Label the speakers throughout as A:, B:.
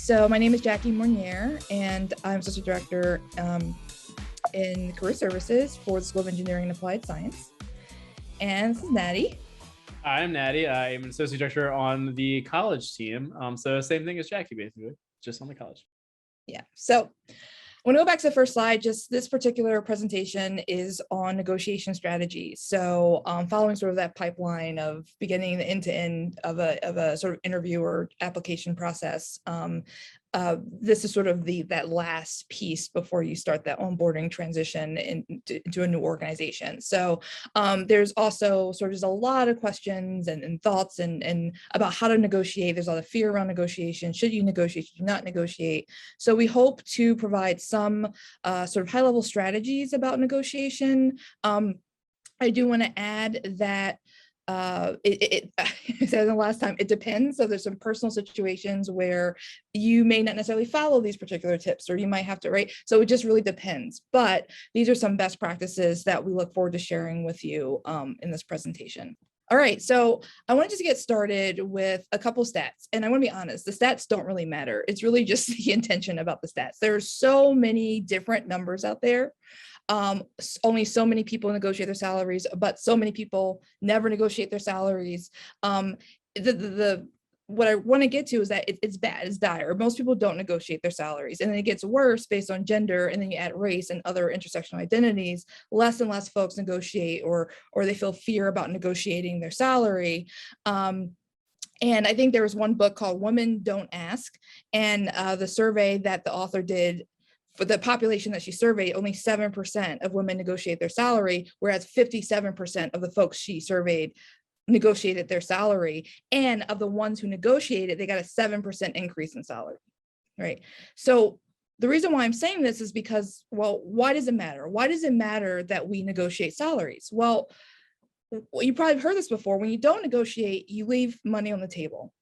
A: So my name is Jackie Mornier, and I'm Associate Director in Career Services for the School of Engineering and Applied Science. And this is Natty.
B: I'm Natty. I'm an associate director on the college team. So same thing as Jackie, basically, just on the college.
A: Yeah. So I want to go back to the first slide. Just this particular presentation is on negotiation strategies. So following sort of that pipeline of beginning the end to end of a sort of interview or application process. This is sort of that last piece before you start that onboarding transition into a new organization. So there's also sort of just a lot of questions and thoughts and about how to negotiate. There's a lot of fear around negotiation. Should you negotiate? Should you not negotiate? So we hope to provide some sort of high-level strategies about negotiation. I do want to add that it said the last time, it depends. So there's some personal situations where you may not necessarily follow these particular tips, or you might have to, right? So it just really depends. But these are some best practices that we look forward to sharing with you in this presentation. All right, so I want to just get started with a couple stats. And I want to be honest, the stats don't really matter. It's really just the intention about the stats. There are so many different numbers out there. Only so many people negotiate their salaries, but so many people never negotiate their salaries. What I want to get to is that it's bad, it's dire. Most people don't negotiate their salaries, and then it gets worse based on gender, and then you add race and other intersectional identities. Less and less folks negotiate, or they feel fear about negotiating their salary. And I think there was one book called Women Don't Ask, and the survey that the author did for the population that she surveyed, only 7% of women negotiate their salary, whereas 57% of the folks she surveyed negotiated their salary. And of the ones who negotiated, they got a 7% increase in salary, right? So the reason why I'm saying this is because, well, why does it matter? Why does it matter that we negotiate salaries? Well, you probably heard this before. When you don't negotiate, you leave money on the table.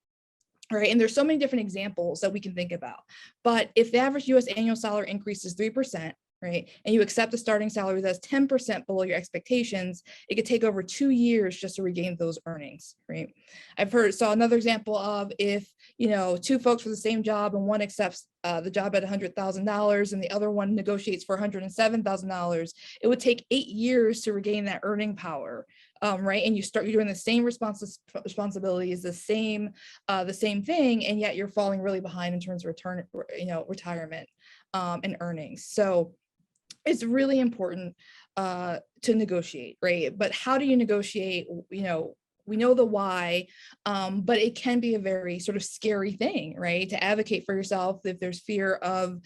A: Right. And there's so many different examples that we can think about. But if the average US annual salary increase is 3%, right, and you accept a starting salary that's 10% below your expectations, it could take over 2 years just to regain those earnings, right? Saw another example of if, two folks for the same job and one accepts the job at $100,000 and the other one negotiates for $107,000, it would take 8 years to regain that earning power. Right, and you're doing the same responsibilities, the same thing, and yet you're falling really behind in terms of retirement and earnings. So it's really important to negotiate, right? But how do you negotiate? We know the why, but it can be a very sort of scary thing, right? To advocate for yourself if there's fear of,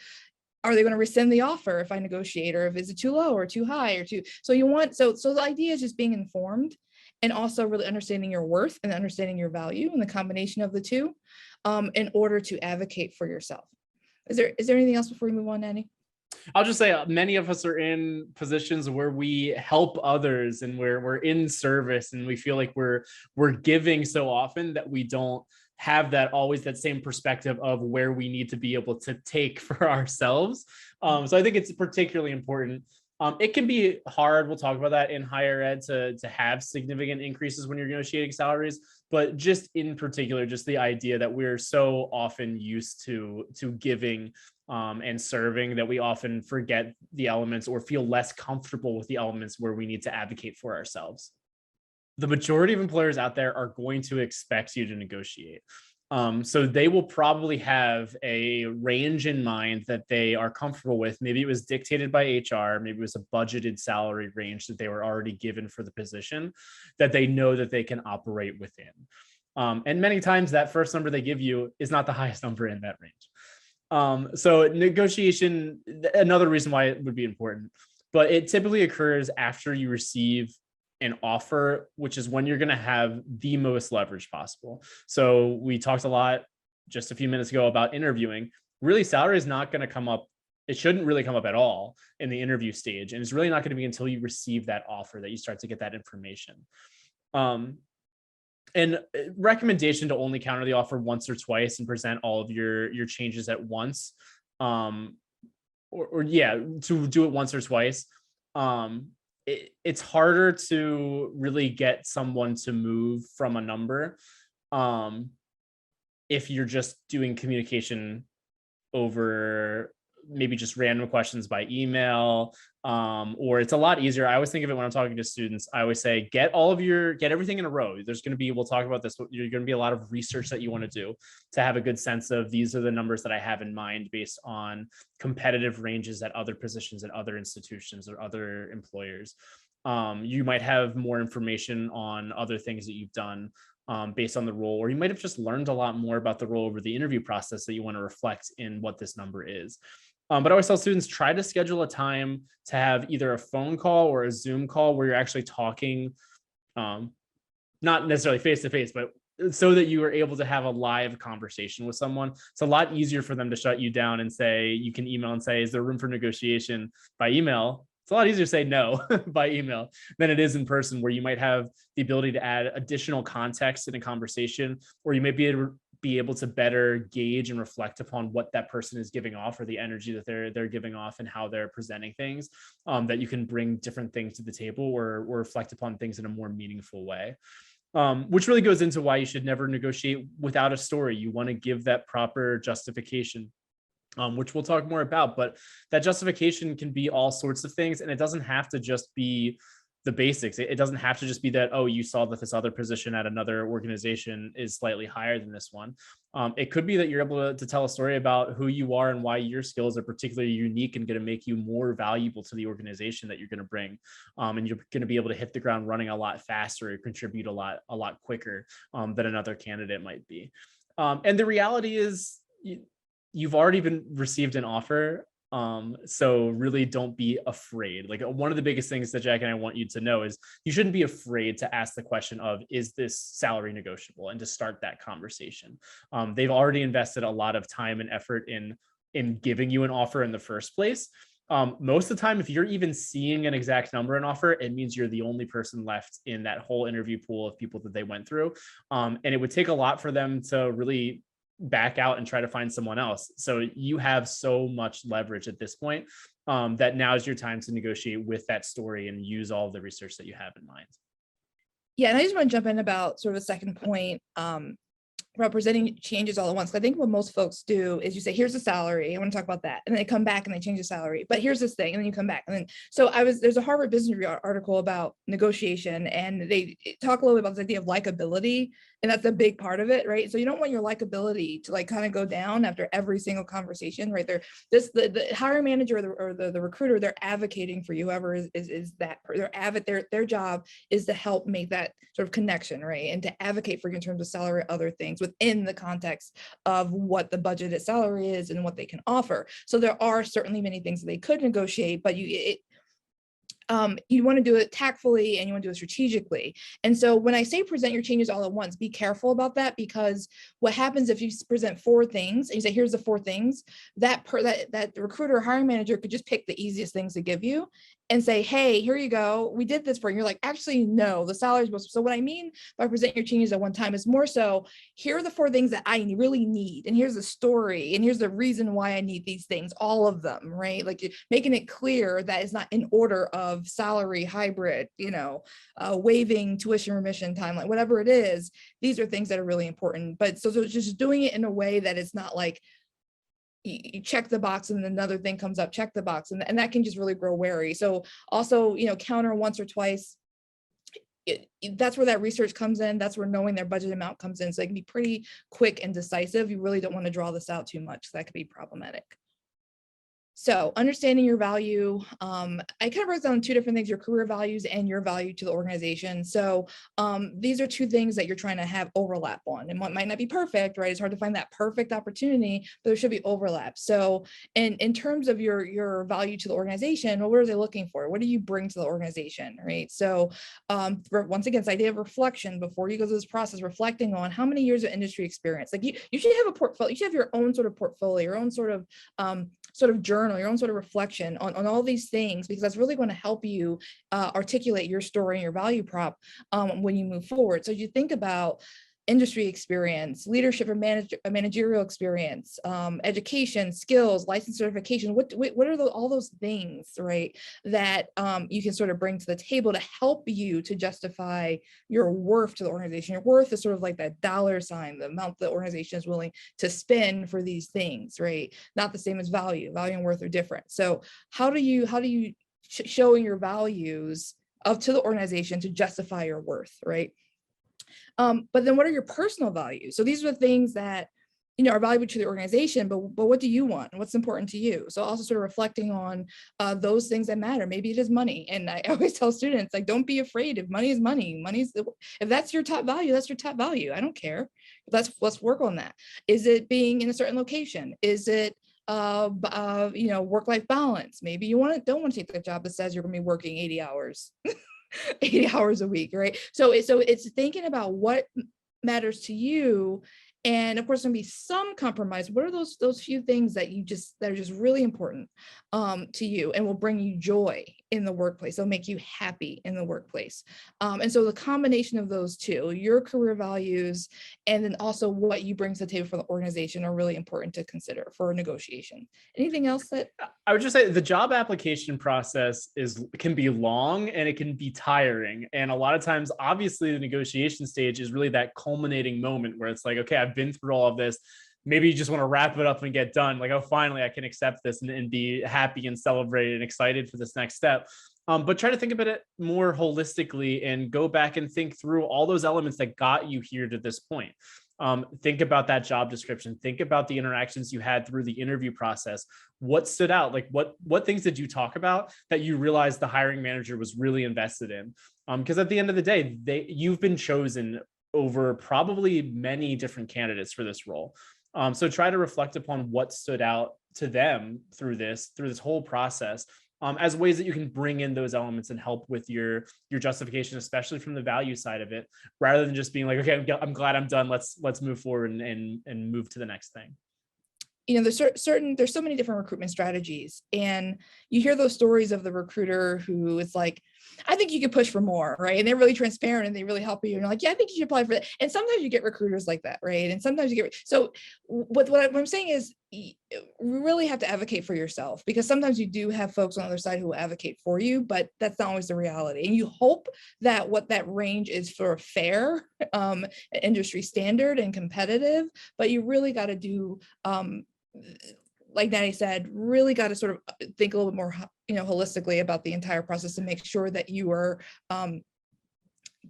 A: are they going to rescind the offer if I negotiate, or if is it too low or too high or too, so the idea is just being informed and also really understanding your worth and understanding your value and the combination of the two in order to advocate for yourself. Is there anything else before we move on, Nanny?
B: I'll just say many of us are in positions where we help others and where we're in service, and we feel like we're giving so often that we don't have that same perspective of where we need to be able to take for ourselves. So I think it's particularly important. It can be hard, we'll talk about that in higher ed, to have significant increases when you're negotiating salaries, but just in particular, just the idea that we're so often used to giving and serving that we often forget the elements or feel less comfortable with the elements where we need to advocate for ourselves. The majority of employers out there are going to expect you to negotiate. So they will probably have a range in mind that they are comfortable with. Maybe it was dictated by HR, maybe it was a budgeted salary range that they were already given for the position that they know that they can operate within. And many times that first number they give you is not the highest number in that range. So negotiation, another reason why it would be important, but it typically occurs after you receive an offer, which is when you're going to have the most leverage possible. So we talked a lot just a few minutes ago about interviewing. Really, salary is not going to come up. It shouldn't really come up at all in the interview stage. And it's really not going to be until you receive that offer that you start to get that information. And recommendation to only counter the offer once or twice and present all of your changes at once. To do it once or twice. It's harder to really get someone to move from a number if you're just doing communication over maybe just random questions by email. Or it's a lot easier. I always think of it when I'm talking to students. I always say, get everything in a row. There's going to be, we'll talk about this, you're going to be a lot of research that you want to do to have a good sense of, these are the numbers that I have in mind based on competitive ranges at other positions at other institutions or other employers. You might have more information on other things that you've done based on the role, or you might have just learned a lot more about the role over the interview process that you want to reflect in what this number is. But I always tell students, try to schedule a time to have either a phone call or a Zoom call where you're actually talking, not necessarily face to face, but so that you are able to have a live conversation with someone. It's a lot easier for them to shut you down and say, you can email and say, is there room for negotiation by email? It's a lot easier to say no by email than it is in person, where you might have the ability to add additional context in a conversation, or you may be able to better gauge and reflect upon what that person is giving off, or the energy that they're giving off and how they're presenting things, that you can bring different things to the table or reflect upon things in a more meaningful way. Which really goes into why you should never negotiate without a story. You want to give that proper justification, which we'll talk more about, but that justification can be all sorts of things. And it doesn't have to just be the basics. It doesn't have to just be that, oh, you saw that this other position at another organization is slightly higher than this one. It could be that you're able to tell a story about who you are and why your skills are particularly unique and going to make you more valuable to the organization that you're going to bring. And you're going to be able to hit the ground running a lot faster or contribute a lot quicker than another candidate might be. And the reality is, you've already been received an offer. So really don't be afraid. Like, one of the biggest things that Jack and I want you to know is you shouldn't be afraid to ask the question of, is this salary negotiable? And to start that conversation. They've already invested a lot of time and effort in giving you an offer in the first place. Most of the time, if you're even seeing an exact number in offer, it means you're the only person left in that whole interview pool of people that they went through. And it would take a lot for them to really back out and try to find someone else. So you have so much leverage at this point, that now is your time to negotiate with that story and use all of the research that you have in mind.
A: Yeah, and I just want to jump in about sort of a second point, representing changes all at once. I think what most folks do is you say, here's the salary, I want to talk about that. And then they come back and they change the salary, but here's this thing. And then you come back. And then, so there's a Harvard Business Review article about negotiation, and they talk a little bit about this idea of likability. And that's a big part of it, right? So you don't want your likability to like kind of go down after every single conversation, right? The hiring manager or the recruiter, they're advocating for you, whoever is that, their job is to help make that sort of connection, right? And to advocate for you in terms of salary, other things within the context of what the budgeted salary is and what they can offer. So there are certainly many things that they could negotiate, but you want to do it tactffully and you want to do it strategically. And so when I say present your changes all at once, be careful about that, because what happens if you present 4 things and you say, here's the 4 things, that recruiter or hiring manager could just pick the easiest things to give you and say, hey, here you go, we did this for you. You're like, actually, no, the salary is supposed to. So what I mean by present your changes at one time is more so, here are the 4 things that I really need. And here's the story. And here's the reason why I need these things, all of them, right? Like making it clear that it's not in order of salary, hybrid, waiving tuition remission timeline, whatever it is. These are things that are really important. But so just doing it in a way that it's not like, you check the box and another thing comes up, check the box, and that can just really grow wary. So also, counter once or twice. That's where that research comes in. That's where knowing their budget amount comes in. So it can be pretty quick and decisive. You really don't want to draw this out too much. So that could be problematic. So understanding your value, I kind of wrote down 2 different things, your career values and your value to the organization. So these are 2 things that you're trying to have overlap on, and what might not be perfect, right? It's hard to find that perfect opportunity, but there should be overlap. So in terms of your value to the organization, well, what are they looking for? What do you bring to the organization, right? So once again, this idea of reflection before you go through this process, reflecting on how many years of industry experience. Like you should have a portfolio, you should have your own sort of portfolio, your own sort of journal, your own sort of reflection on all these things, because that's really going to help you articulate your story and your value prop when you move forward. So you think about industry experience, leadership or managerial experience, education, skills, license certification. What are all those things, right, that you can sort of bring to the table to help you to justify your worth to the organization. Your worth is sort of like that dollar sign, the amount the organization is willing to spend for these things, right? Not the same as value. Value and worth are different. So how do you showing your values up to the organization to justify your worth, right? But then what are your personal values? So these are the things that, are valuable to the organization, but what do you want? And what's important to you? So also sort of reflecting on those things that matter. Maybe it is money. And I always tell students, like, don't be afraid. If money is money, if that's your top value, that's your top value. I don't care. Let's work on that. Is it being in a certain location? Is it work-life balance? Maybe you don't want to take the job that says you're going to be working 80 hours. 80 hours a week, right? So it's thinking about what matters to you. And of course, there's gonna be some compromise. What are those few things that are just really important to you and will bring you joy in the workplace? They'll make you happy in the workplace. And so the combination of those two, your career values, and then also what you bring to the table for the organization, are really important to consider for a negotiation. Anything else that
B: I would just say the job application process can be long and it can be tiring. And a lot of times, obviously, the negotiation stage is really that culminating moment where it's like, okay, I've been through all of this. Maybe you just want to wrap it up and get done. Like, oh, finally, I can accept this and be happy and celebrate and excited for this next step. But try to think about it more holistically and go back and think through all those elements that got you here to this point. Think about that job description. Think about the interactions you had through the interview process. What stood out? Like what things did you talk about that you realized the hiring manager was really invested in? Because at the end of the day, you've been chosen over probably many different candidates for this role. So try to reflect upon what stood out to them through this whole process, as ways that you can bring in those elements and help with your justification, especially from the value side of it, rather than just being like, okay, I'm glad I'm done. Let's move forward and move to the next thing.
A: There's so many different recruitment strategies, and you hear those stories of the recruiter who is like, I think you could push for more, right? And they're really transparent and they really help you. And you're like, yeah, I think you should apply for that. And sometimes you get recruiters like that, right? And sometimes you get, so what I'm saying is, we really have to advocate for yourself, because sometimes you do have folks on the other side who will advocate for you, but that's not always the reality. And you hope that what that range is for fair, industry standard and competitive, but you really got to do, like Natty said, really got to sort of think a little bit more, holistically about the entire process and make sure that you are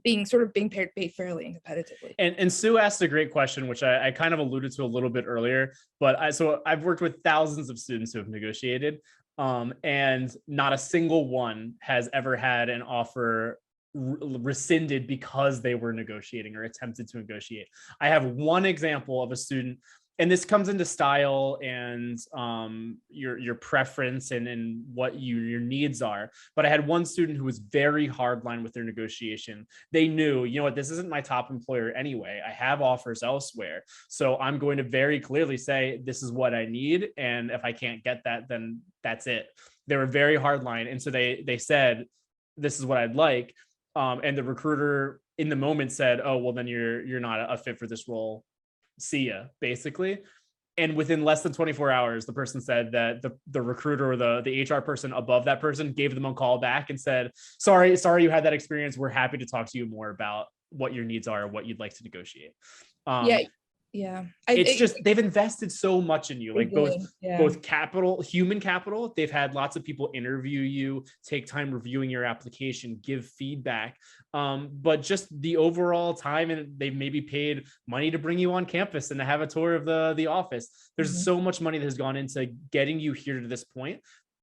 A: being paid fairly and competitively.
B: And Sue asked a great question, which I kind of alluded to a little bit earlier, but I've worked with thousands of students who have negotiated, and not a single one has ever had an offer rescinded because they were negotiating or attempted to negotiate. I have one example of a student, and this comes into style and your preference and what your needs are. But I had one student who was very hardline with their negotiation. They knew, this isn't my top employer anyway. I have offers elsewhere. So I'm going to very clearly say, this is what I need. And if I can't get that, then that's it. They were very hardline. And so they said, this is what I'd like. And the recruiter in the moment said, oh, well, then you're not a fit for this role. See ya, basically. And within less than 24 hours, the person said that the recruiter or the HR person above that person gave them a call back and said, sorry you had that experience. We're happy to talk to you more about what your needs are, what you'd like to negotiate.
A: Yeah.
B: They've invested so much in you, like both human capital. They've had lots of people interview you, take time reviewing your application, give feedback, but just the overall time, and they've maybe paid money to bring you on campus and to have a tour of the office. There's so much money that has gone into getting you here to this point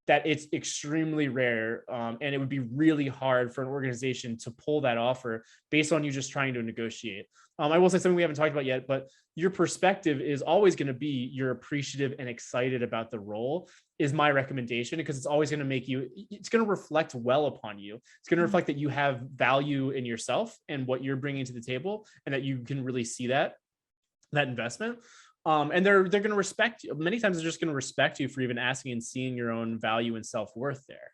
B: that it's extremely rare, and it would be really hard for an organization to pull that offer based on you just trying to negotiate. I will say something we haven't talked about yet, but your perspective is always going to be you're appreciative and excited about the role is my recommendation, because it's always going to make you, it's going to reflect well upon you. It's going to reflect that you have value in yourself and what you're bringing to the table, and that you can really see that investment. And they're going to respect you. Many times they're just going to respect you for even asking and seeing your own value and self-worth there.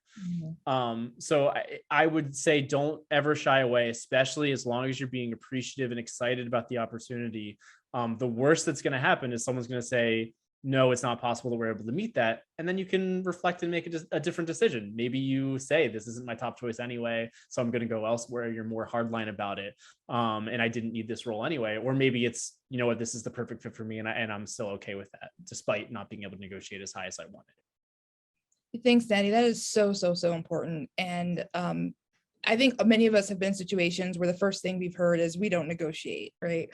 B: So I would say don't ever shy away, especially as long as you're being appreciative and excited about the opportunity. The worst that's going to happen is someone's going to say, no, it's not possible that we're able to meet that. And then you can reflect and make a different decision. Maybe you say, this isn't my top choice anyway, so I'm going to go elsewhere. You're more hardline about it. And I didn't need this role anyway. Or maybe it's, you know what, this is the perfect fit for me. And I'm still okay with that, despite not being able to negotiate as high as I wanted.
A: Thanks, Daddy. That is so, so, so important. And I think many of us have been in situations where the first thing we've heard is we don't negotiate, right?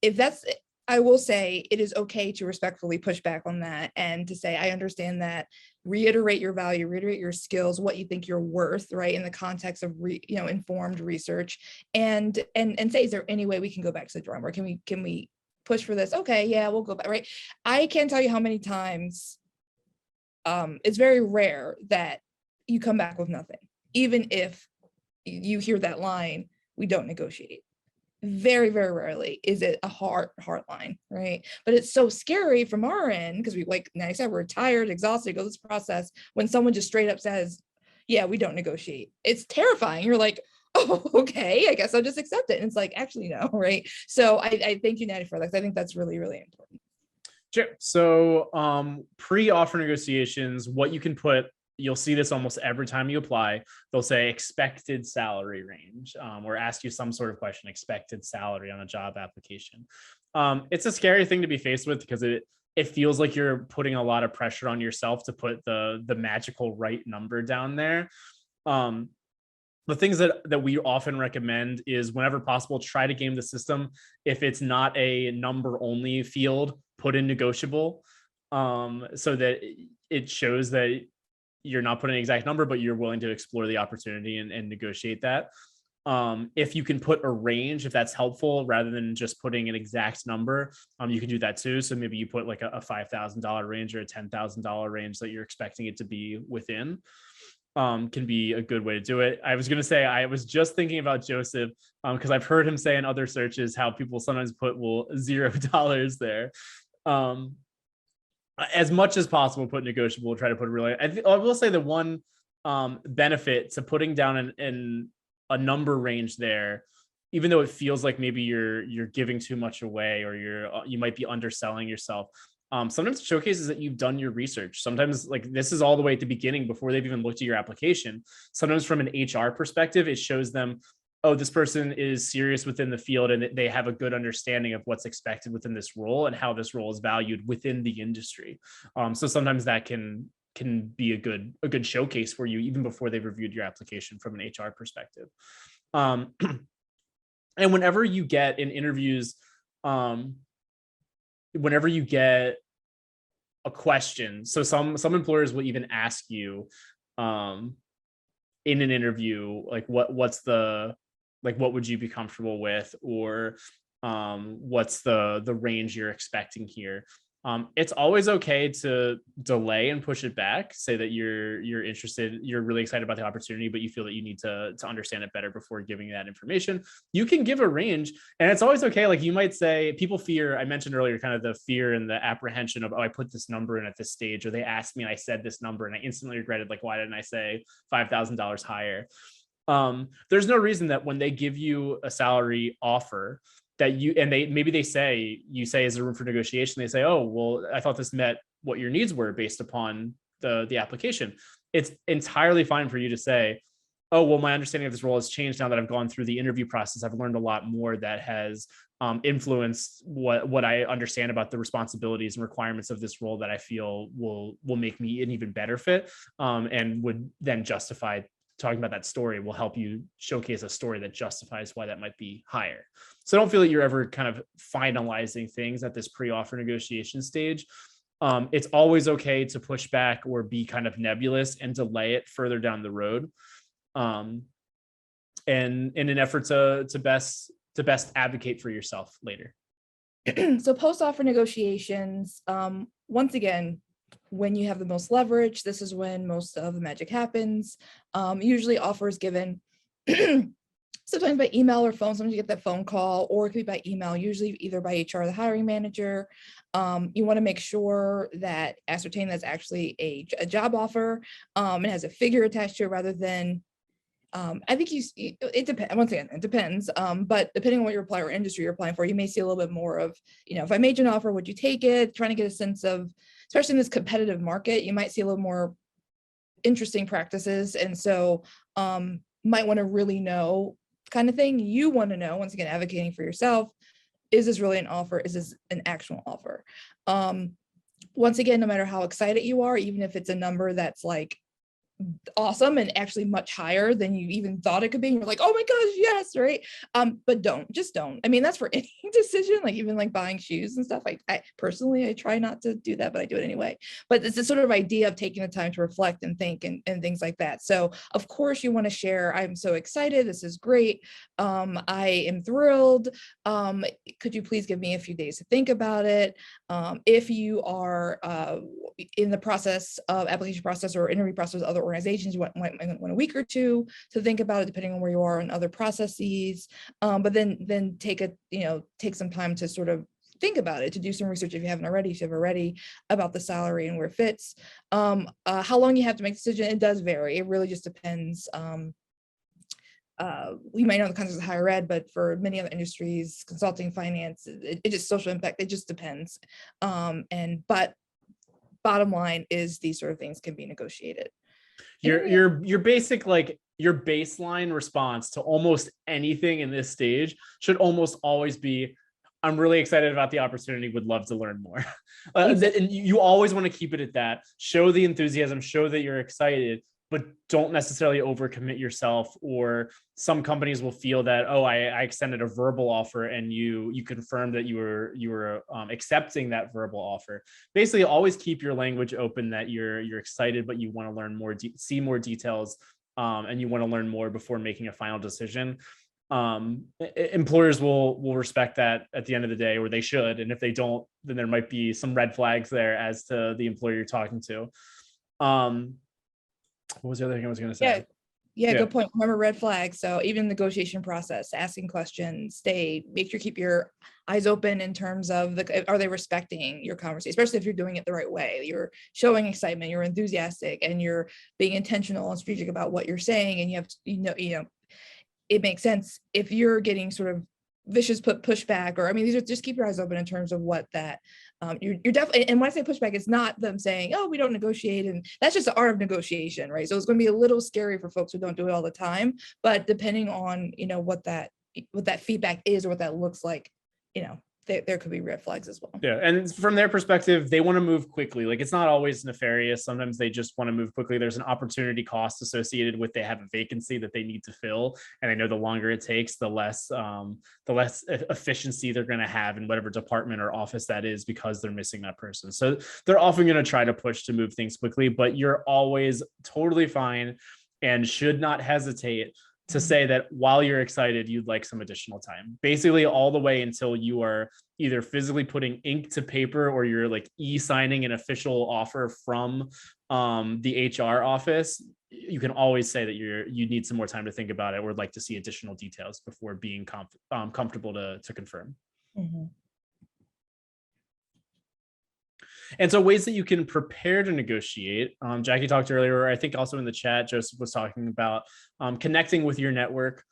A: If that's, I will say it is okay to respectfully push back on that and to say, I understand that, reiterate your value, reiterate your skills, what you think you're worth, right? In the context of, informed research, and say, is there any way we can go back to the drawing board? Can we push for this? Okay, yeah, we'll go back, right? I can't tell you how many times it's very rare that you come back with nothing, even if you hear that line, we don't negotiate. Very, very rarely is it a hard line, right? But it's so scary from our end because we, like I said, we're tired, exhausted, go through this process. When someone just straight up says, yeah, we don't negotiate, it's terrifying. You're like, oh, okay, I guess I'll just accept it. And it's like, actually, no, right? So I thank you, Natty, for that. I think that's really, really important.
B: Sure. So pre-offer negotiations, what you can put, you'll see this almost every time you apply. They'll say expected salary range, or ask you some sort of question, expected salary on a job application. It's a scary thing to be faced with because it feels like you're putting a lot of pressure on yourself to put the magical right number down there. The things that we often recommend is whenever possible, try to game the system. If it's not a number only field, put in negotiable, so that it shows that you're not putting an exact number, but you're willing to explore the opportunity and negotiate that. If you can put a range, if that's helpful, rather than just putting an exact number, you can do that too. So maybe you put like a $5,000 range or a $10,000 range that you're expecting it to be within. Can be a good way to do it. I was going to say, I was just thinking about Joseph, because I've heard him say in other searches how people sometimes put $0 there. As much as possible, put negotiable, try to put really, I will say the one benefit to putting down a number range there, even though it feels like maybe you're giving too much away or you might be underselling yourself. Sometimes it showcases that you've done your research. Sometimes, like, this is all the way at the beginning before they've even looked at your application. Sometimes from an HR perspective, it shows them, oh, this person is serious within the field and they have a good understanding of what's expected within this role and how this role is valued within the industry. So sometimes that can be a good showcase for you even before they've reviewed your application from an HR perspective. And whenever you get in interviews, whenever you get a question, so some employers will even ask you in an interview, like what would you be comfortable with, or what's the range you're expecting here. It's always okay to delay and push it back, say that you're interested, you're really excited about the opportunity, but you feel that you need to understand it better before giving that information. You can give a range, and it's always okay. Like, you might say, people fear, I mentioned earlier, kind of the fear and the apprehension of, oh, I put this number in at this stage, or they asked me and I said this number and I instantly regretted, like, why didn't I say $5,000 higher? There's no reason that when they give you a salary offer that you say, is there room for negotiation? They say, oh, well, I thought this met what your needs were based upon the application. It's entirely fine for you to say, oh, well, my understanding of this role has changed now that I've gone through the interview process. I've learned a lot more that has influenced what I understand about the responsibilities and requirements of this role that I feel will make me an even better fit, and would then justify talking about that story, will help you showcase a story that justifies why that might be higher. So don't feel that you're ever kind of finalizing things at this pre-offer negotiation stage. It's always okay to push back or be kind of nebulous and delay it further down the road. And in an effort to best advocate for yourself later.
A: So post-offer negotiations, once again, when you have the most leverage, this is when most of the magic happens. Usually offers given sometimes by email or phone. Sometimes you get that phone call, or it could be by email, usually either by HR or the hiring manager. You want to make sure that ascertain that's actually a job offer. It has a figure attached to it rather than, I think it depends. Once again, it depends. But depending on what you're applying or industry you're applying for, you may see a little bit more of, if I made you an offer, would you take it? Trying to get a sense of, especially in this competitive market, you might see a little more interesting practices. And so might want to really know kind of thing. You want to know, once again, advocating for yourself, is this really an offer? Is this an actual offer? Once again, no matter how excited you are, even if it's a number that's like awesome and actually much higher than you even thought it could be, and you're like, oh my gosh, yes, right? But just don't. I mean, that's for any decision, like even like buying shoes and stuff. I personally, I try not to do that, but I do it anyway. But it's a sort of idea of taking the time to reflect and think and things like that. So of course you want to share, I'm so excited, this is great, I am thrilled, could you please give me a few days to think about it? If you are in the process of application process or interview process with other organizations, you might want a week or two to think about it, depending on where you are in other processes. But then take some time to sort of think about it, to do some research if you haven't already, about the salary and where it fits. How long you have to make a decision, it does vary. It really just depends. We might know the context of higher ed, but for many other industries, consulting, finance, it just social impact, it just depends. But bottom line is these sort of things can be negotiated.
B: Your basic, like your baseline response to almost anything in this stage should almost always be, I'm really excited about the opportunity, would love to learn more.
A: Exactly.
B: And you always want to keep it at that. Show the enthusiasm, show that you're excited, but don't necessarily overcommit yourself. Or some companies will feel that, oh, I extended a verbal offer and you confirmed that you were accepting that verbal offer. Basically, always keep your language open that you're excited, but you want to learn more, see more details, and you want to learn more before making a final decision. Employers will respect that at the end of the day, or they should. And if they don't, then there might be some red flags there as to the employer you're talking to. What was the other thing I was going to say?
A: Yeah, good point. Remember red flags. So even negotiation process, asking questions, make sure keep your eyes open in terms of are they respecting your conversation, especially if you're doing it the right way. You're showing excitement, you're enthusiastic, and you're being intentional and strategic about what you're saying. And you have it makes sense if you're getting sort of vicious pushback, or these are, just keep your eyes open in terms of what that you're definitely. And when I say pushback, it's not them saying, oh, we don't negotiate, and that's just the art of negotiation, right? So it's going to be a little scary for folks who don't do it all the time, but depending on what that feedback is or what that looks like, there could be red flags as well.
B: Yeah, and from their perspective, they want to move quickly. Like, it's not always nefarious. Sometimes they just want to move quickly. There's an opportunity cost associated with, they have a vacancy that they need to fill, and I know the longer it takes, the less efficiency they're going to have in whatever department or office that is, because they're missing that person. So they're often going to try to push to move things quickly, but you're always totally fine and should not hesitate to say that while you're excited, you'd like some additional time, basically all the way until you are either physically putting ink to paper, or you're like e-signing an official offer from the HR office. You can always say that you need some more time to think about it, or would like to see additional details before being comfortable to confirm.
A: Mm-hmm.
B: And so ways that you can prepare to negotiate, Jackie talked earlier, I think also in the chat, Joseph was talking about connecting with your network.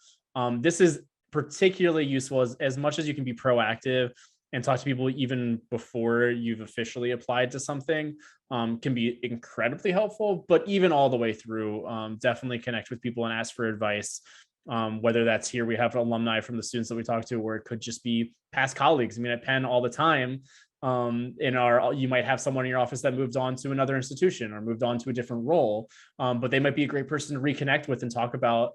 B: This is particularly useful as much as you can be proactive and talk to people even before you've officially applied to something, can be incredibly helpful. But even all the way through, definitely connect with people and ask for advice. Whether that's here, we have alumni from the students that we talk to, or it could just be past colleagues. At Penn all the time, you might have someone in your office that moved on to another institution or moved on to a different role, but they might be a great person to reconnect with and talk about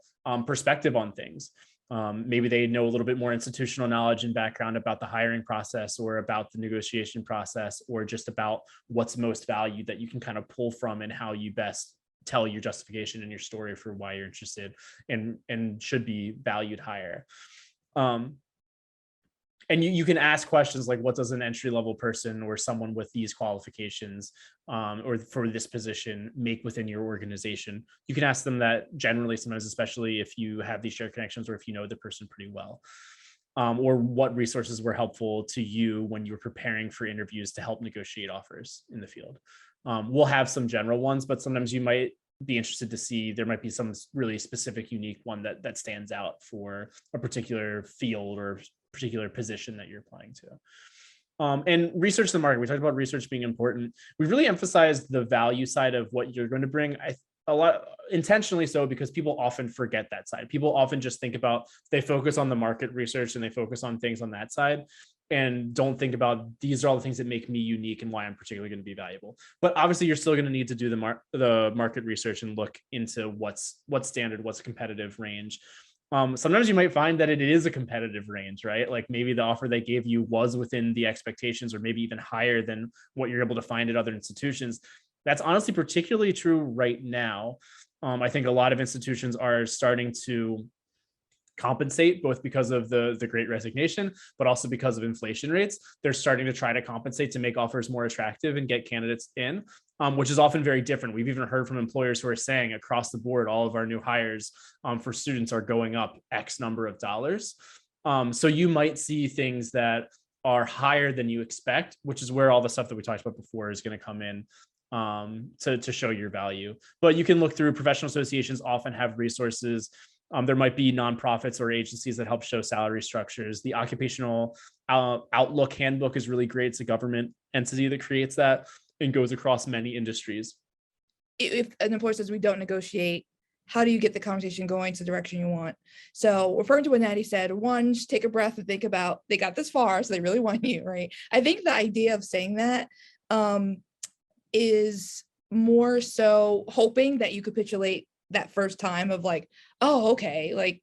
B: perspective on things. Maybe they know a little bit more institutional knowledge and background about the hiring process, or about the negotiation process, or just about what's most valued that you can kind of pull from, and how you best tell your justification and your story for why you're interested and should be valued higher. And you can ask questions like, what does an entry level person or someone with these qualifications or for this position make within your organization? You can ask them that generally sometimes, especially if you have these shared connections or if you know the person pretty well. Or what resources were helpful to you when you were preparing for interviews to help negotiate offers in the field. We'll have some general ones, but sometimes you might be interested to see, there might be some really specific, unique one that stands out for a particular field or particular position that you're applying to. And research the market. We talked about research being important. We really emphasized the value side of what you're going to bring. A lot intentionally so, because people often forget that side. People often just think about, they focus on the market research and they focus on things on that side and don't think about, these are all the things that make me unique and why I'm particularly going to be valuable. But obviously you're still going to need to do the market research and look into what's standard, what's a competitive range. Sometimes you might find that it is a competitive range, right? Like maybe the offer they gave you was within the expectations or maybe even higher than what you're able to find at other institutions. That's honestly particularly true right now. I think a lot of institutions are starting to compensate, both because of the great resignation, but also because of inflation rates. They're starting to try to compensate to make offers more attractive and get candidates in, which is often very different. We've even heard from employers who are saying across the board, all of our new hires for students are going up X number of dollars. So you might see things that are higher than you expect, which is where all the stuff that we talked about before is going to come in to show your value. But you can look through, professional associations often have resources. There might be nonprofits or agencies that help show salary structures. The Occupational Outlook Handbook is really great. It's a government entity that creates that and goes across many industries.
A: If an employer says we don't negotiate, how do you get the conversation going to the direction you want? So referring to what Natty said, one, just take a breath and think about, they got this far, so they really want you, right? I think the idea of saying that is more so hoping that you capitulate that first time of like, oh, okay, like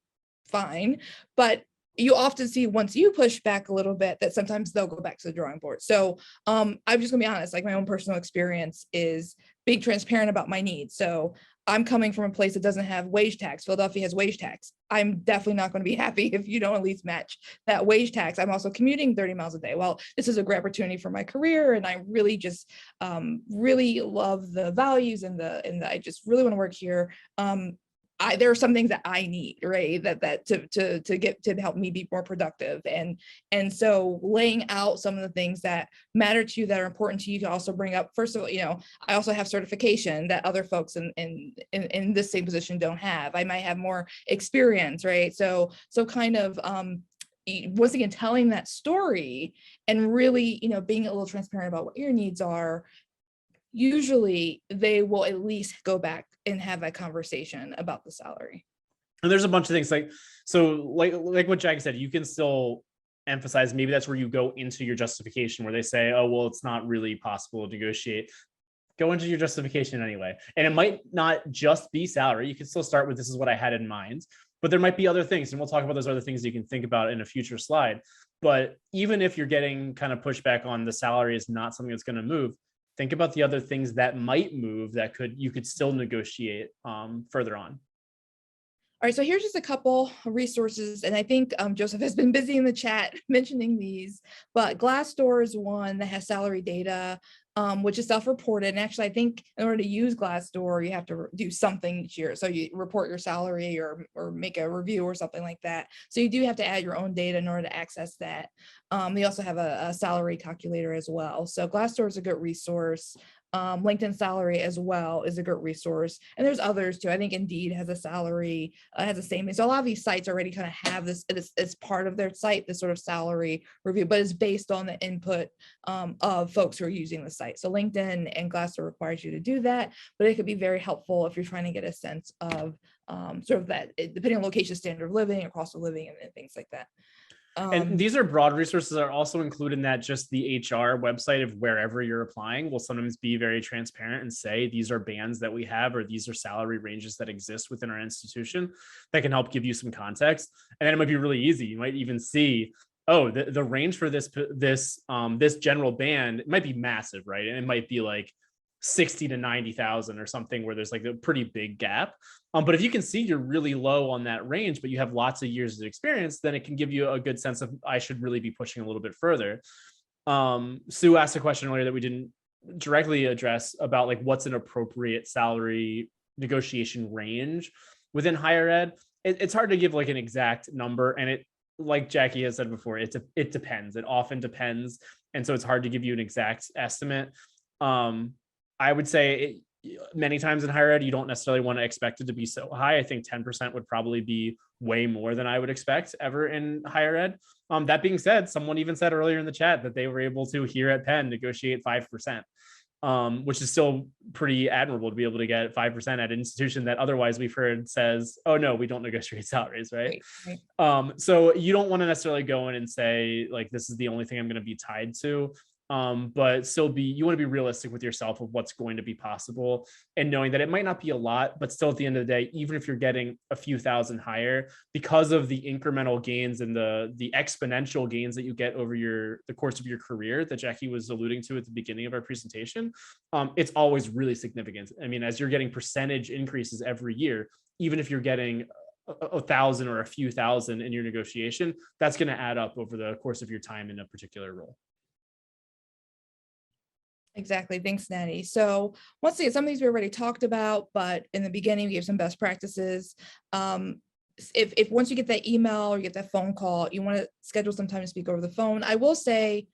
A: fine. But you often see once you push back a little bit that sometimes they'll go back to the drawing board. So I'm just gonna be honest, like my own personal experience is being transparent about my needs. So I'm coming from a place that doesn't have wage tax. Philadelphia has wage tax. I'm definitely not going to be happy if you don't at least match that wage tax. I'm also commuting 30 miles a day. Well, this is a great opportunity for my career, and I really just really love the values and I just really want to work here. There are some things that I need, right? That to get to help me be more productive, and so laying out some of the things that matter to you, that are important to you, to also bring up. First of all, I also have certification that other folks in this same position don't have. I might have more experience, right? So kind of once again telling that story and really being a little transparent about what your needs are. Usually they will at least go back and have that conversation about the salary.
B: And there's a bunch of things like what Jack said, you can still emphasize, maybe that's where you go into your justification, where they say, oh, well, it's not really possible to negotiate. Go into your justification anyway. And it might not just be salary. You can still start with, this is what I had in mind, but there might be other things. And we'll talk about those other things you can think about in a future slide. But even if you're getting kind of pushback on the salary is not something that's going to move, think about the other things that might move that you could still negotiate further on.
A: All right, so here's just a couple resources, and I think Joseph has been busy in the chat mentioning these, but Glassdoor is one that has salary data, which is self-reported. And actually, I think in order to use Glassdoor, you have to do something each year. So you report your salary or make a review or something like that. So you do have to add your own data in order to access that. They also have a salary calculator as well. So Glassdoor is a good resource. LinkedIn Salary as well is a good resource, and there's others too. I think Indeed has a salary, has the same. So a lot of these sites already kind of have this as part of their site, this sort of salary review, but it's based on the input of folks who are using the site. So LinkedIn and Glassdoor requires you to do that, but it could be very helpful if you're trying to get a sense of sort of that, depending on location, standard of living, or cost of living, and things like that.
B: And these are broad resources that are also included in that just the HR website of wherever you're applying will sometimes be very transparent and say, these are bands that we have, or these are salary ranges that exist within our institution that can help give you some context. And then it might be really easy. You might even see, oh, the range for this general band, it might be massive, right? And it might be like 60 to 90,000 or something where there's like a pretty big gap. But if you can see you're really low on that range, but you have lots of years of experience, then it can give you a good sense of I should really be pushing a little bit further. Sue asked a question earlier that we didn't directly address about like what's an appropriate salary negotiation range within higher ed. It's hard to give like an exact number, and it, like Jackie has said before, it depends. It often depends, and so it's hard to give you an exact estimate. I would say many times in higher ed, you don't necessarily want to expect it to be so high. I think 10% would probably be way more than I would expect ever in higher ed. That being said, someone even said earlier in the chat that they were able to, here at Penn, negotiate 5%, which is still pretty admirable to be able to get 5% at an institution that otherwise we've heard says, oh no, we don't negotiate salaries, right? Right. So you don't want to necessarily go in and say, like, this is the only thing I'm going to be tied to. But still you want to be realistic with yourself of what's going to be possible, and knowing that it might not be a lot, but still at the end of the day, even if you're getting a few thousand higher, because of the incremental gains and the exponential gains that you get over the course of your career that Jackie was alluding to at the beginning of our presentation, it's always really significant. I mean, as you're getting percentage increases every year, even if you're getting a thousand or a few thousand in your negotiation, that's going to add up over the course of your time in a particular role.
A: Exactly. Thanks, Natty. So once again, some of these we already talked about, but in the beginning, we gave some best practices. If once you get that email or you get that phone call, you want to schedule some time to speak over the phone. I will say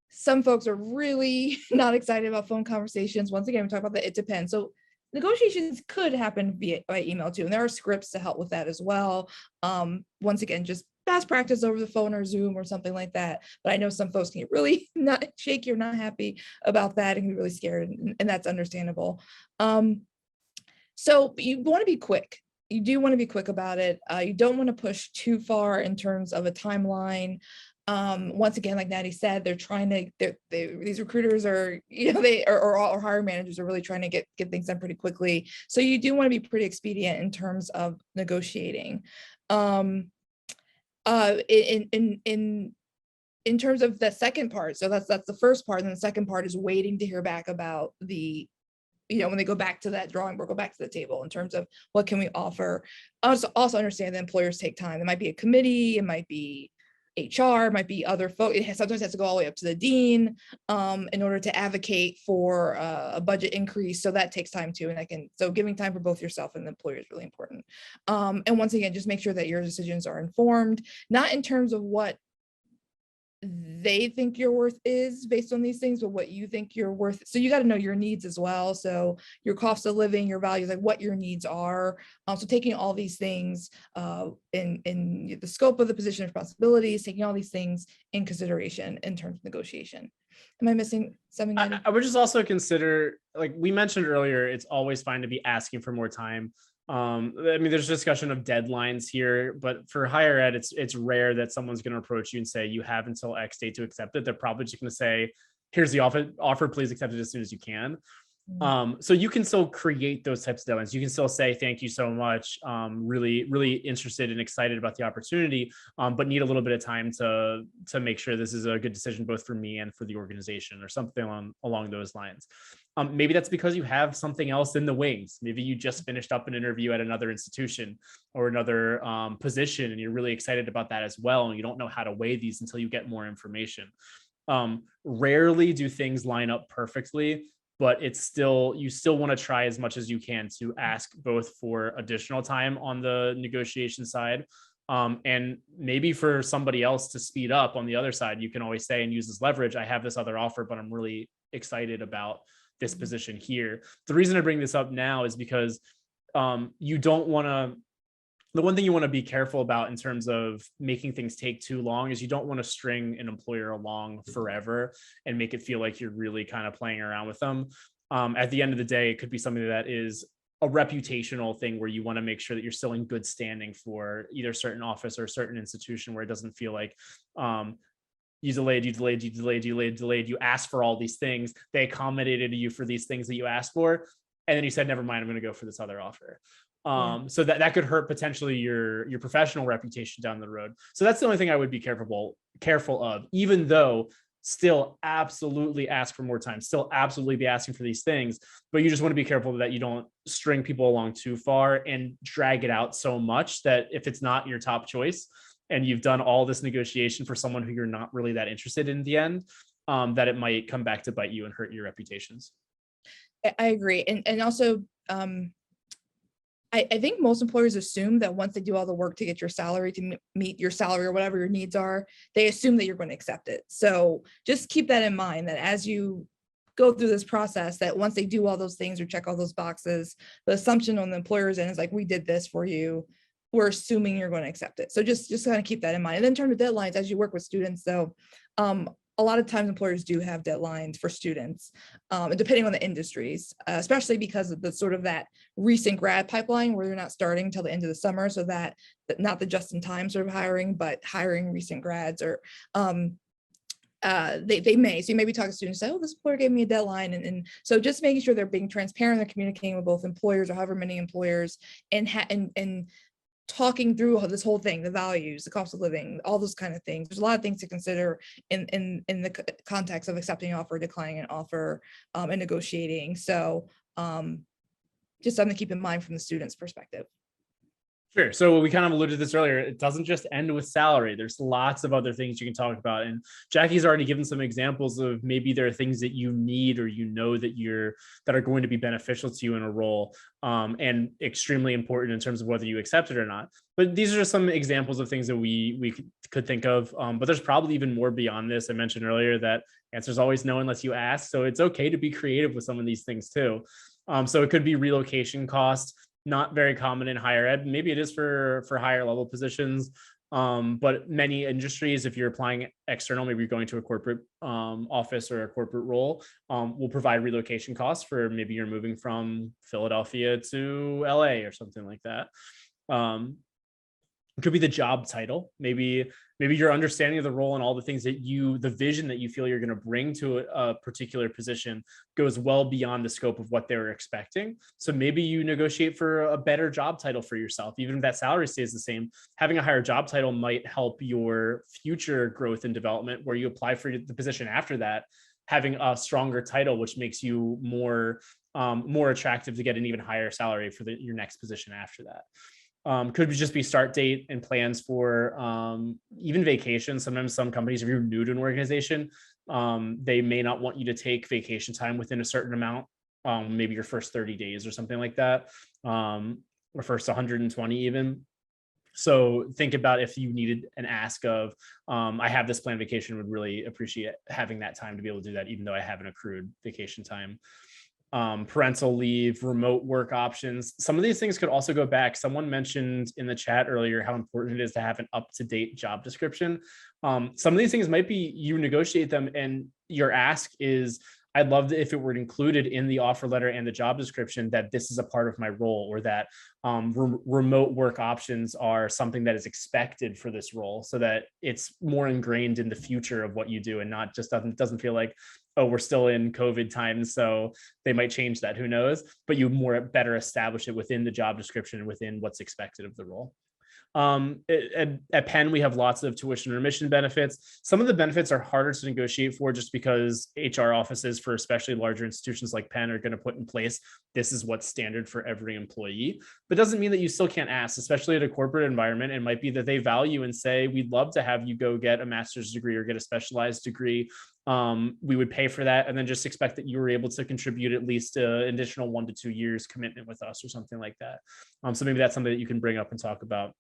A: some folks are really not excited about phone conversations. Once again, we talk about that it depends. So negotiations could happen by email too, and there are scripts to help with that as well. Once again, just best practice over the phone or Zoom or something like that. But I know some folks can get really not shaky or not happy about that and be really scared, and that's understandable. So you want to be quick. You do want to be quick about it. You don't want to push too far in terms of a timeline. Once again, like Natty said, they're trying to, these recruiters are, or hiring managers are really trying to get things done pretty quickly. So you do want to be pretty expedient in terms of negotiating. In terms of the second part, so that's the first part, and the second part is waiting to hear back about the, when they go back to that drawing board, go back to the table in terms of what can we offer. Also understand that employers take time. It might be a committee, it might be HR, might be other folks. It sometimes has to go all the way up to the dean in order to advocate for a budget increase. So that takes time too. And so giving time for both yourself and the employer is really important. And once again, just make sure that your decisions are informed, not in terms of what they think your worth is based on these things, but what you think you're worth. So you got to know your needs as well. So your cost of living, your values, like what your needs are. So taking all these things in the scope of the position responsibilities, taking all these things in consideration in terms of negotiation. Am I missing something?
B: I would just also consider, like we mentioned earlier, it's always fine to be asking for more time. I mean, there's discussion of deadlines here, but for higher ed, it's rare that someone's going to approach you and say you have until X date to accept it. They're probably just going to say, here's the offer, please accept it as soon as you can. So you can still create those types of deadlines. You can still say, thank you so much. Really, really interested and excited about the opportunity, but need a little bit of time to make sure this is a good decision, both for me and for the organization, or something along those lines. Maybe that's because you have something else in the wings. Maybe you just finished up an interview at another institution or another position, and you're really excited about that as well. And you don't know how to weigh these until you get more information. Rarely do things line up perfectly, but you still want to try as much as you can to ask both for additional time on the negotiation side. And maybe for somebody else to speed up on the other side, you can always say and use this leverage, I have this other offer, but I'm really excited about this position here. The reason I bring this up now is because you don't want to, the one thing you want to be careful about in terms of making things take too long is you don't want to string an employer along forever and make it feel like you're really kind of playing around with them. At the end of the day, it could be something that is a reputational thing where you want to make sure that you're still in good standing for either certain office or a certain institution, where it doesn't feel like you delayed, you asked for all these things, they accommodated you for these things that you asked for, and then you said, never mind, I'm going to go for this other offer. So that could hurt potentially your professional reputation down the road. So that's the only thing I would be careful of, even though still absolutely ask for more time, still absolutely be asking for these things. But you just want to be careful that you don't string people along too far and drag it out so much that if it's not your top choice and you've done all this negotiation for someone who you're not really that interested in the end, that it might come back to bite you and hurt your reputations.
A: I agree. And also, I think most employers assume that once they do all the work to get your salary to meet your salary or whatever your needs are, they assume that you're going to accept it. So just keep that in mind, that as you go through this process, that once they do all those things or check all those boxes, the assumption on the employer's end is like, we did this for you, we're assuming you're going to accept it. So just kind of keep that in mind. And then in terms of deadlines, as you work with students, though, a lot of times employers do have deadlines for students, and depending on the industries, especially because of the sort of that recent grad pipeline where they're not starting till the end of the summer. So that not the just in time sort of hiring, but hiring recent grads, or they may. So you maybe talk to students, say, oh, this employer gave me a deadline. And so just making sure they're being transparent, they're communicating with both employers or however many employers, and talking through this whole thing, the values, the cost of living, all those kind of things. There's a lot of things to consider in the context of accepting an offer, declining an offer, and negotiating. So just something to keep in mind from the student's perspective.
B: Sure. So we kind of alluded to this earlier. It doesn't just end with salary. There's lots of other things you can talk about. And Jackie's already given some examples of maybe there are things that you need or that are going to be beneficial to you in a role, and extremely important in terms of whether you accept it or not. But these are just some examples of things that we could think of. But there's probably even more beyond this. I mentioned earlier that answer's always no unless you ask. So it's okay to be creative with some of these things too. So it could be relocation costs. Not very common in higher ed. Maybe it is for higher level positions, but many industries, if you're applying external, maybe you're going to a corporate office or a corporate role, will provide relocation costs for maybe you're moving from Philadelphia to LA or something like that. It could be the job title. Maybe your understanding of the role and all the things that the vision that you feel you're going to bring to a particular position goes well beyond the scope of what they were expecting. So maybe you negotiate for a better job title for yourself. Even if that salary stays the same, having a higher job title might help your future growth and development, where you apply for the position after that, having a stronger title, which makes you more attractive to get an even higher salary for your next position after that. Could just be start date and plans for even vacation. Sometimes some companies, if you're new to an organization, they may not want you to take vacation time within a certain amount, maybe your first 30 days or something like that, or first 120 even. So think about if you needed an ask of, I have this planned vacation, would really appreciate having that time to be able to do that, even though I haven't accrued vacation time. Parental leave, remote work options. Some of these things could also go back. Someone mentioned in the chat earlier how important it is to have an up-to-date job description. Some of these things might be you negotiate them and your ask is, I'd love if it were included in the offer letter and the job description that this is a part of my role, or that remote work options are something that is expected for this role, so that it's more ingrained in the future of what you do and not just doesn't feel like, oh, we're still in COVID times, so they might change that, who knows, but you better establish it within the job description and within what's expected of the role. At Penn, we have lots of tuition remission benefits. Some of the benefits are harder to negotiate for just because HR offices for especially larger institutions like Penn are going to put in place, this is what's standard for every employee. But doesn't mean that you still can't ask, especially at a corporate environment. It might be that they value and say, we'd love to have you go get a master's degree or get a specialized degree. We would pay for that and then just expect that you were able to contribute at least an additional 1 to 2 years commitment with us or something like that. So maybe that's something that you can bring up and talk about.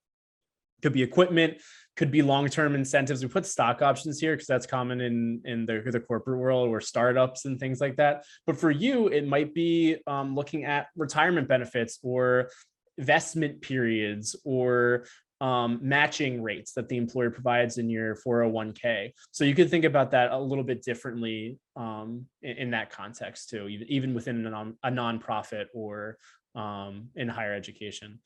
B: Could be equipment, could be long-term incentives. We put stock options here because that's common in the corporate world, or startups and things like that. But for you, it might be looking at retirement benefits or vestment periods, or matching rates that the employer provides in your 401k. So you could think about that a little bit differently in that context too, even within a nonprofit or in higher education.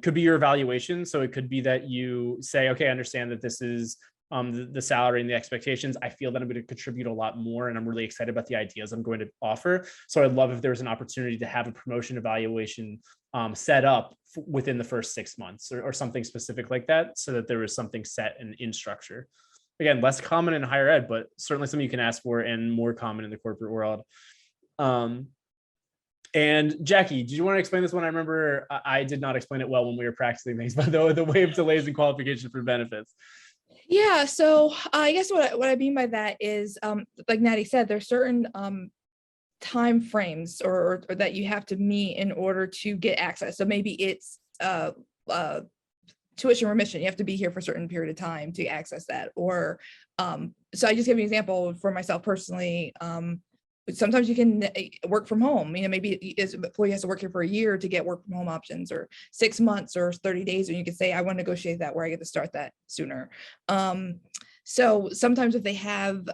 B: Could be your evaluation. So it could be that you say, okay, I understand that this is the salary and the expectations. I feel that I'm going to contribute a lot more, and I'm really excited about the ideas I'm going to offer. So I'd love if there was an opportunity to have a promotion evaluation set up within the first 6 months or something specific like that, so that there was something set and in structure. again, less common in higher ed, but certainly something you can ask for and more common in the corporate world. And Jackie, did you want to explain this one? I remember I did not explain it well when we were practicing things, but the waive delays and qualification for benefits.
A: Yeah, so I guess what I mean by that is, like Natty said, there's certain time frames or that you have to meet in order to get access. So maybe it's tuition remission. You have to be here for a certain period of time to access that. Or so I just give you an example for myself personally. Sometimes you can work from home. Maybe an employee has to work here for a year to get work from home options, or 6 months or 30 days, and you can say, I want to negotiate that where I get to start that sooner. So sometimes if they have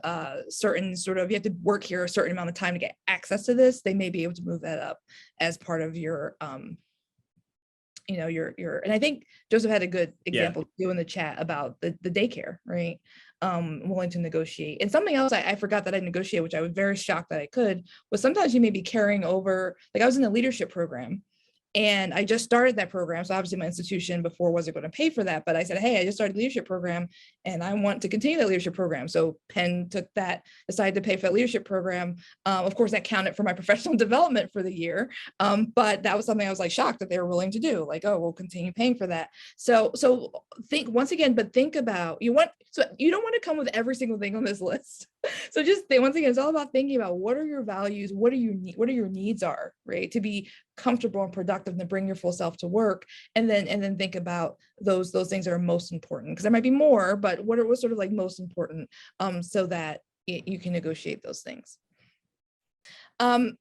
A: certain sort of, you have to work here a certain amount of time to get access to this, they may be able to move that up as part of your and I think Joseph had a good example too in the chat about the daycare, right? Willing to negotiate. And something else I forgot that I negotiate, which I was very shocked that I could, was sometimes you may be carrying over, like I was in a leadership program and I just started that program. So obviously my institution before wasn't going to pay for that, but I said, hey, I just started a leadership program and I want to continue that leadership program. So Penn took that, decided to pay for that leadership program. Of course, that counted for my professional development for the year. But that was something I was like shocked that they were willing to do. Like, oh, we'll continue paying for that. So think once again, but think about, you don't want to come with every single thing on this list. So just think, once again, it's all about thinking about what are your values, what are your needs are, right? To be comfortable and productive and to bring your full self to work. And then think about those things that are most important, because there might be more, but what's sort of like most important, so that you can negotiate those things.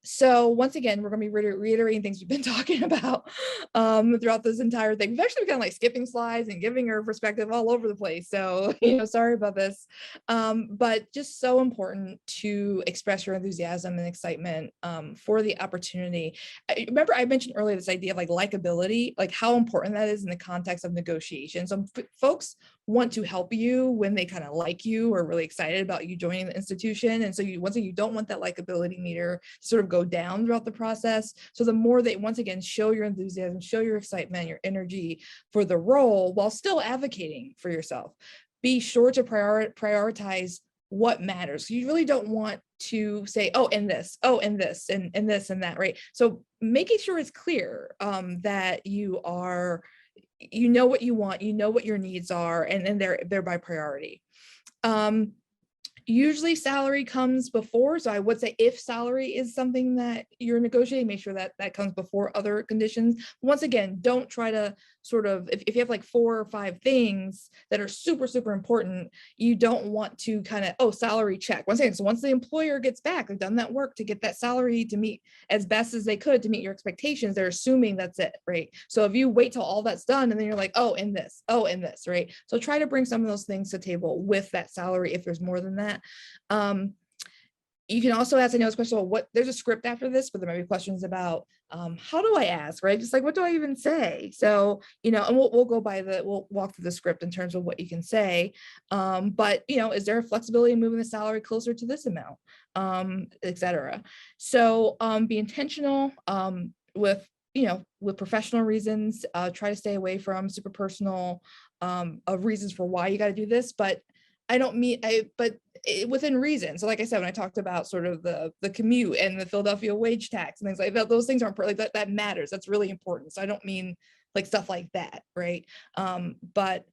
A: So once again, we're going to be reiterating things we've been talking about throughout this entire thing. We've actually been kind of like skipping slides and giving our perspective all over the place. So, sorry about this. But just so important to express your enthusiasm and excitement for the opportunity. Remember, I mentioned earlier this idea of like likability, like how important that is in the context of negotiations. So folks want to help you when they kind of like you or really excited about you joining the institution. And so once again, you don't want that likability meter to sort of go down throughout the process. So the more that, once again, show your enthusiasm, show your excitement, your energy for the role while still advocating for yourself. Be sure to prioritize what matters. You really don't want to say, oh, and this, and this, and this, and that, right? So making sure it's clear that you are, what you want, what your needs are, and then they're by priority. Usually salary comes before. So I would say if salary is something that you're negotiating, make sure that that comes before other conditions. Once again, don't try to sort of, if you have like 4 or 5 things that are super, super important, you don't want to kind of, salary check. Once again, so once the employer gets back, they've done that work to get that salary to meet as best as they could to meet your expectations, they're assuming that's it, right? So if you wait till all that's done and then you're like, and this, right? So try to bring some of those things to the table with that salary if there's more than that. You can also ask, I know it's question about there's a script after this, but there might be questions about how do I ask, right? Just like, what do I even say? So, and we'll walk through the script in terms of what you can say. But, is there a flexibility in moving the salary closer to this amount, et cetera. So be intentional with professional reasons. Try to stay away from super personal of reasons for why you got to do this, but I don't mean but within reason. So like I said, when I talked about sort of the commute and the Philadelphia wage tax and things like that, those things aren't like that matters. That's really important. So I don't mean like stuff like that, right? But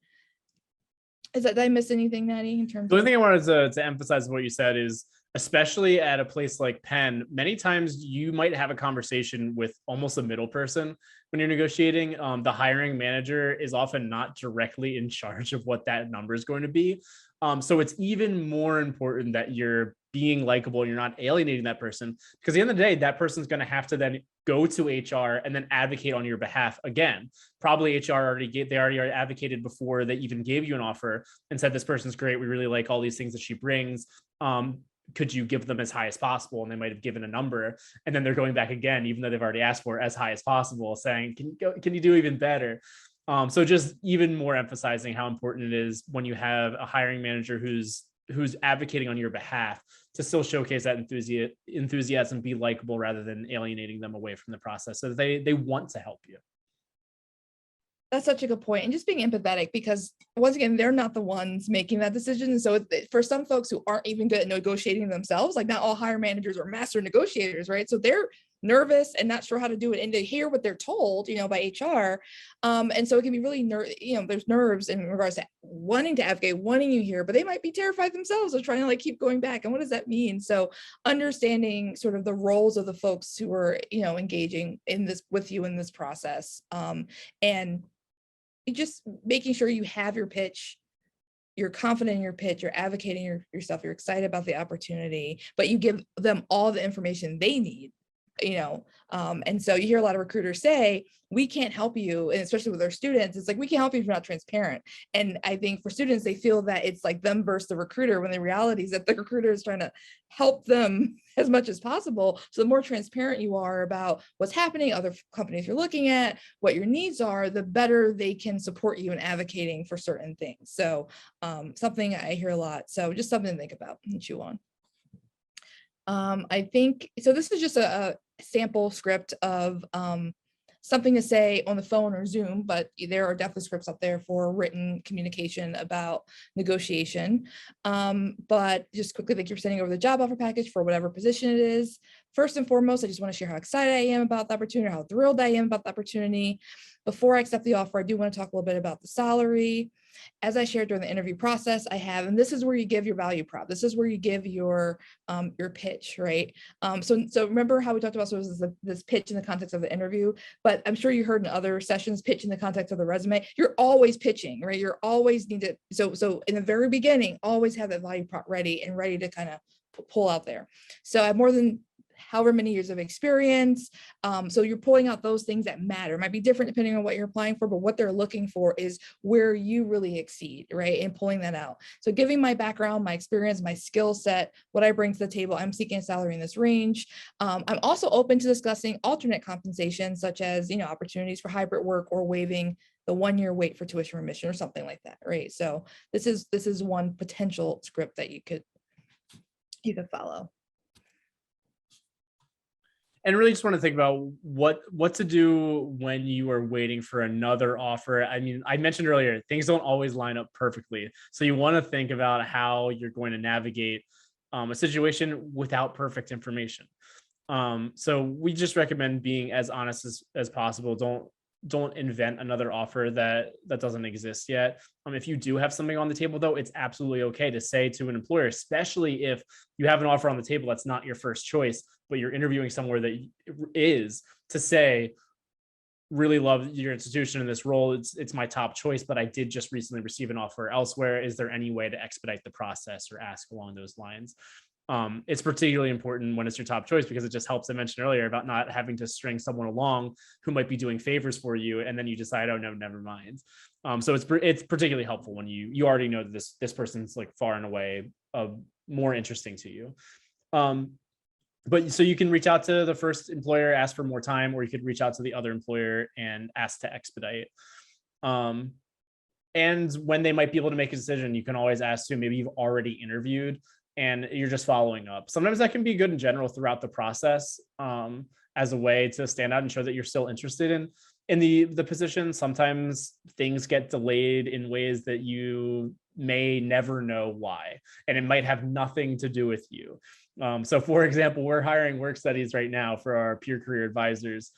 A: did I miss anything, Natty, in terms
B: The
A: of?
B: only thing I wanted to emphasize what you said is, especially at a place like Penn, many times you might have a conversation with almost a middle person when you're negotiating. The hiring manager is often not directly in charge of what that number is going to be. So it's even more important that you're being likable and you're not alienating that person, because at the end of the day, that person's going to have to then go to HR and then advocate on your behalf again. Probably HR already advocated before they even gave you an offer and said, this person's great, we really like all these things that she brings. Could you give them as high as possible? And they might have given a number, and then they're going back again, even though they've already asked for as high as possible, saying, can you do even better? So just even more emphasizing how important it is when you have a hiring manager who's advocating on your behalf to still showcase that enthusiasm, be likable rather than alienating them away from the process, so that they want to help you.
A: That's such a good point. And just being empathetic, because once again, they're not the ones making that decision. And so for some folks who aren't even good at negotiating themselves, like not all hire managers are master negotiators, right? So they're nervous and not sure how to do it, and to hear what they're told, by HR. And so it can be really, there's nerves in regards to wanting to advocate, wanting you here, but they might be terrified themselves of trying to like keep going back. And what does that mean? So understanding sort of the roles of the folks who are, engaging in this with you in this process, and just making sure you have your pitch, you're confident in your pitch, you're advocating yourself, you're excited about the opportunity, but you give them all the information they need, and so you hear a lot of recruiters say, we can't help you, and especially with our students, it's like, we can't help you if you're not transparent. And I think for students, they feel that it's like them versus the recruiter, when the reality is that the recruiter is trying to help them as much as possible. So the more transparent you are about what's happening, other companies you're looking at, what your needs are, the better they can support you in advocating for certain things. So something I hear a lot. So just something to think about and chew on. I think, so this is just a sample script of something to say on the phone or Zoom, but there are definitely scripts up there for written communication about negotiation. But just quickly, thank you for sending over the job offer package for whatever position it is. First and foremost, I just want to share how excited I am about the opportunity, how thrilled I am about the opportunity. Before I accept the offer, I do want to talk a little bit about the salary. As I shared during the interview process, and this is where you give your value prop. This is where you give your pitch, right? So remember how we talked about, so it was this pitch in the context of the interview, but I'm sure you heard in other sessions, pitch in the context of the resume. You're always pitching, right? You're always need to, so in the very beginning, always have that value prop ready to kind of pull out there. So I have more than however many years of experience. So you're pulling out those things that matter. It might be different depending on what you're applying for, but what they're looking for is where you really exceed, right? And pulling that out. So giving my background, my experience, my skill set, what I bring to the table, I'm seeking a salary in this range. I'm also open to discussing alternate compensation, such as, opportunities for hybrid work or waiving the 1-year wait for tuition remission or something like that, right? So this is one potential script that you could follow.
B: And really just want to think about what to do when you are waiting for another offer. I mean, I mentioned earlier, things don't always line up perfectly. So you want to think about how you're going to navigate a situation without perfect information. So we just recommend being as honest as possible. Don't invent another offer that doesn't exist yet. If you do have something on the table, though, it's absolutely okay to say to an employer, especially if you have an offer on the table that's not your first choice, but you're interviewing somewhere that is, to say, really love your institution in this role. It's my top choice, but I did just recently receive an offer elsewhere. Is there any way to expedite the process, or ask along those lines? It's particularly important when it's your top choice, because it just helps. I mentioned earlier about not having to string someone along who might be doing favors for you, and then you decide, oh no, never mind. So it's particularly helpful when you already know that this person's like far and away more interesting to you. But so you can reach out to the first employer, ask for more time, or you could reach out to the other employer and ask to expedite. And when they might be able to make a decision, you can always ask to, maybe you've already interviewed and you're just following up. Sometimes that can be good in general throughout the process, as a way to stand out and show that you're still interested in the position. Sometimes things get delayed in ways that you may never know why, and it might have nothing to do with you. So for example, we're hiring work studies right now for our peer career advisors,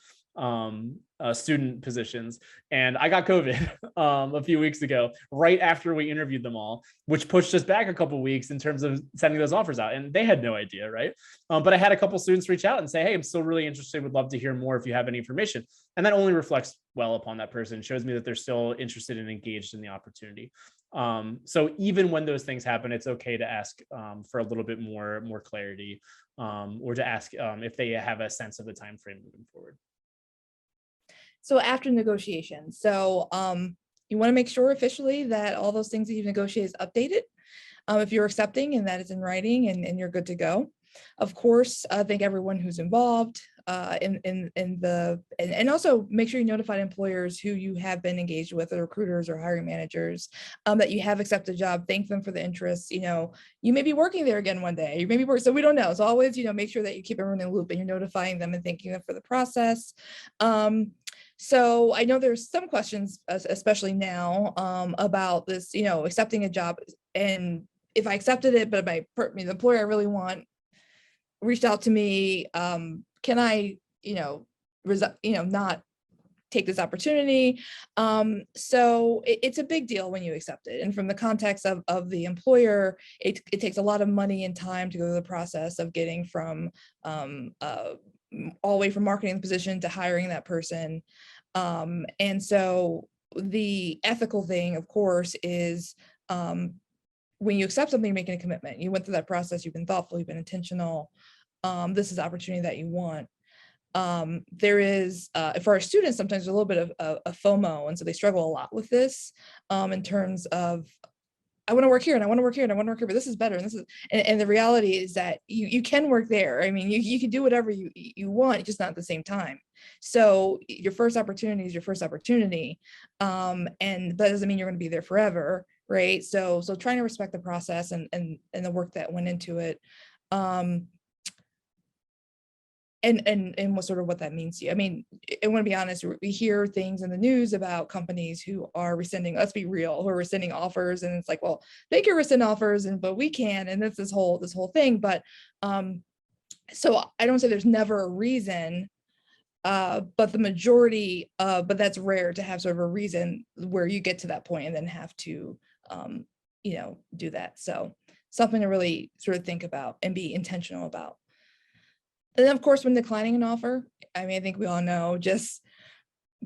B: student positions, and I got COVID a few weeks ago, right after we interviewed them all, which pushed us back a couple of weeks in terms of sending those offers out, and they had no idea, right? But I had a couple students reach out and say, hey, I'm still really interested, would love to hear more if you have any information. And that only reflects well upon that person, shows me that they're still interested and engaged in the opportunity. So even when those things happen, it's okay to ask for a little bit more clarity, or to ask if they have a sense of the time frame moving forward.
A: So after negotiation, so you want to make sure officially that all those things that you've negotiated is updated. If you're accepting and that is in writing, and you're good to go. Of course, thank everyone who's involved and also make sure you notify employers who you have been engaged with, or recruiters or hiring managers, that you have accepted a job. Thank them for the interest. You may be working there again one day. You may be so we don't know. So always, make sure that you keep everyone in the loop and you're notifying them and thanking them for the process. So I know there's some questions, especially now, about this, accepting a job, and if I accepted it, but the employer I really want reached out to me, can I, not take this opportunity? So it's a big deal when you accept it. And from the context of the employer, it takes a lot of money and time to go through the process of getting from all the way from marketing the position to hiring that person. And so the ethical thing, of course, is when you accept something, you're making a commitment. You went through that process, you've been thoughtful, you've been intentional. This is the opportunity that you want. There is, for our students, sometimes a little bit of a FOMO, and so they struggle a lot with this in terms of, I want to work here and I want to work here and I want to work here, but this is better. And and the reality is that you can work there. I mean, you can do whatever you want, just not at the same time. So your first opportunity is your first opportunity. And that doesn't mean you're going to be there forever, right? So trying to respect the process and the work that went into it. And what sort of what that means to you. I mean, I want to be honest, we hear things in the news about companies who are rescinding, let's be real, who are rescinding offers. And it's like, well, they can rescind offers, but we can. And that's this whole thing. But so I don't say there's never a reason, but the majority, but that's rare to have sort of a reason where you get to that point and then have to, do that. So something to really sort of think about and be intentional about. And then, of course, when declining an offer, I mean, I think we all know, just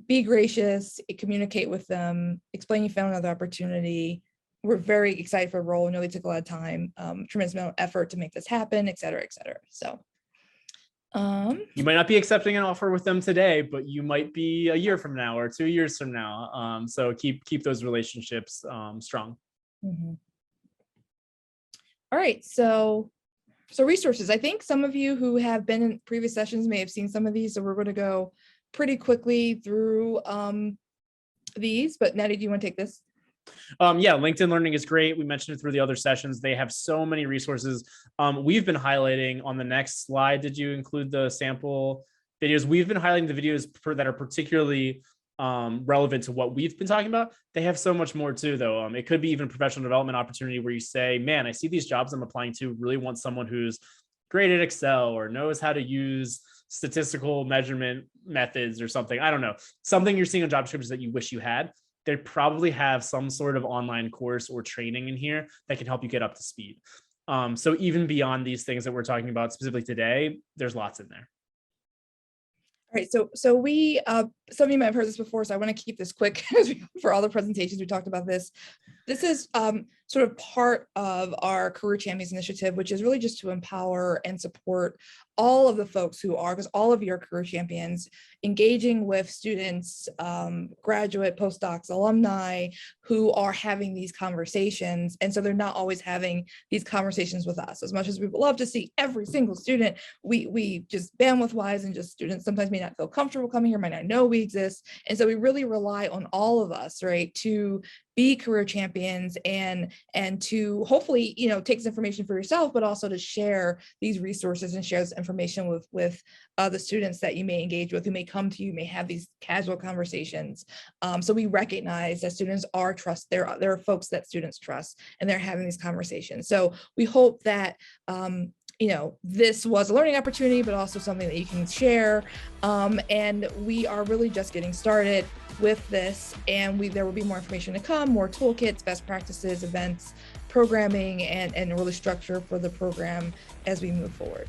A: be gracious, communicate with them, explain you found another opportunity. We're very excited for a role. I know they took a lot of time, tremendous amount of effort to make this happen, et cetera, et cetera. So
B: you might not be accepting an offer with them today, but you might be a year from now or 2 years from now. So keep those relationships strong.
A: Mm-hmm. All right, so resources. I think some of you who have been in previous sessions may have seen some of these, so we're going to go pretty quickly through these. But Natty, do you want to take this?
B: Yeah, LinkedIn Learning is great. We mentioned it through the other sessions. They have so many resources. We've been highlighting on the next slide. Did you include the sample videos? We've been highlighting the videos that are particularly relevant to what we've been talking about. They have so much more too, though. It could be even professional development opportunity where you say, man, I see these jobs I'm applying to really want someone who's great at Excel or knows how to use statistical measurement methods or something. I don't know. Something you're seeing on job descriptions that you wish you had. They probably have some sort of online course or training in here that can help you get up to speed. So even beyond these things that we're talking about specifically today, there's lots in there.
A: All right, so we, some of you might have heard this before, so I want to keep this quick for all the presentations we talked about this. This is sort of part of our Career Champions initiative, which is really just to empower and support all of the folks who are, because all of you are career champions, engaging with students, graduate, postdocs, alumni who are having these conversations. And so they're not always having these conversations with us. As much as we would love to see every single student, we just bandwidth wise and just students sometimes may not feel comfortable coming here, might not know we exist. And so we really rely on all of us, right, to be career champions and to hopefully, take this information for yourself, but also to share these resources and share this information with the students that you may engage with, who may come to you, may have these casual conversations. So we recognize that students are there are folks that students trust, and they're having these conversations. So we hope that this was a learning opportunity, but also something that you can share. And we are really just getting started with this, and there will be more information to come, more toolkits, best practices, events, programming, and really structure for the program as we move forward.